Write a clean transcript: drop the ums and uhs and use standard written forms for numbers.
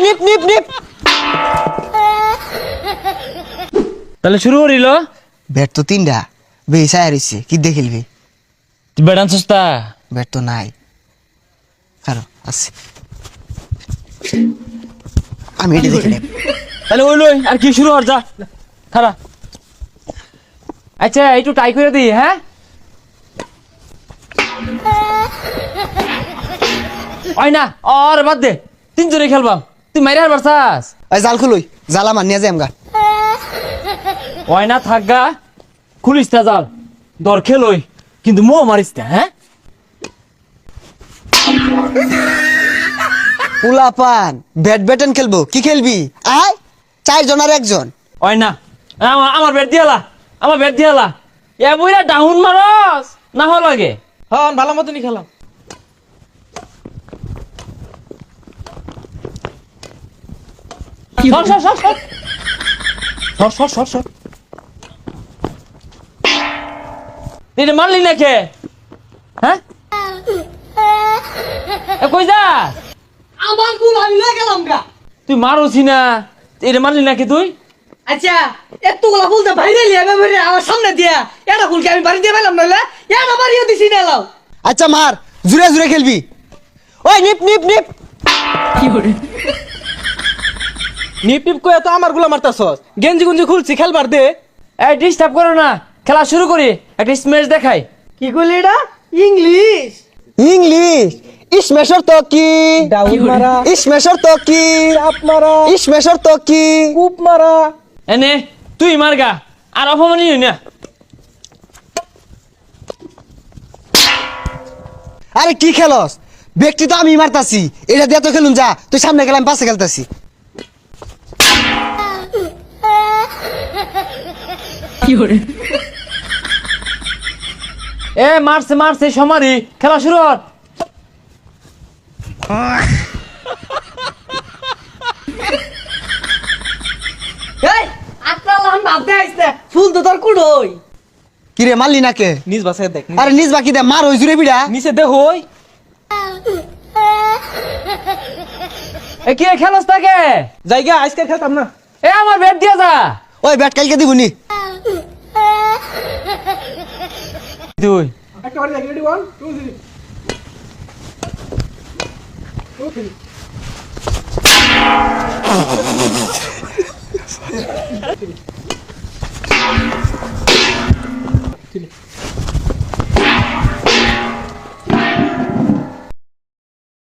নিপ নিপ নিপ। তাহলে শুরু করিল। ব্যাট তো তিনটা বেসায় রইছে কি দিয়ে খেলবি? তুই ব্যাট আনছিস তা? ব্যাট তো নাই। কারো আছে, আমি এটা দেখে নেব। তাহলে ওই লই আর কি শুরু হর যা খারা। আচ্ছা একটু ট্রাই করে দিই। হ্যাঁ ওই না আর বাদ দে, তিনজনে খেলবাম। তুই মাইরে হারবার চাস? ওই জাল খুলুই, জাল আমার নিয়ে যাই আমগা। ওই না থাকগা, খুলিস তা জাল, দর খেলই কিন্তু মো মারিস তা। হ্যাঁ পোলাপান ব্যাডমিন্টন খেলবো, কি খেলবি? আয় 4 জন আর 1 জন। ওই না আমার ব্যাট দিয়ালা, আমার ব্যাট দিয়ালা। এ বইরা ডাউন মারস না হওয়া লাগে। হ্যাঁ ভালো মতনই খেলাম। সর সর সর সর সর সর সর সর। এটা মারলি না কে? হ্যাঁ কই যা? আমার গুল আমি না গেলাম গা। তুই মারোছি না, এটা মারলি নাকি তুই? আচ্ছা এতগুলা ফুল তো বাইরে লিয়ে বেরে আমার সামনে দিয়া এটা ফুলকে আমি বাড়ি দিয়ে পেলাম নইলে এটা বাড়িও দিছি না লাও। আচ্ছা মার, জুড়ে জুড়ে খেলবি। ওই নিপ নিপ নিপ। নিপ নিপ কয়ে তো আমার গুলা মারতাছস। গেঞ্জি গুঞ্জি খুলছি খেলবার দে। এই ডিস্টার্ব করো না, খেলা শুরু করি। একটা স্ম্যাশ দেখাই। কি কইলি এটা? ইংলিশ। ইংলিশ ইসমেশর তো কি? ডাউন মারা, ইসমেশর তো কি? চাপ মারা, ইসমেশর তো কি? কূপ মারা। এনে তুই মারগা আর অপমানি হই না। আরে কি খেলস? ব্যক্তি তো আমি মারতাছি, এটা দিয়ে তো খেলুন। যা তুই সামনে গেলাম, পাশে খেলতাছি। এ মারছে মারছে সমারি, খেলা শুরু হর। এই আত্রা লান ভাবতে আইছে ফুল তো তোর কুড়ই। কি রে মারলি না কে? নিজ বাসায় দেখ। আরে নিজ বাকি দে, মার ওই জুড়ে বিড়া। নিচে দেখ হই। এ কি খেলস তাকে? জায়গা আজকে খেলতাম না। এ আমার ব্যাট দিয়া যা। ওই ব্যাট কালকে দিবনি। তুই একেবারে দেখ রেডি 1 2 3 2 3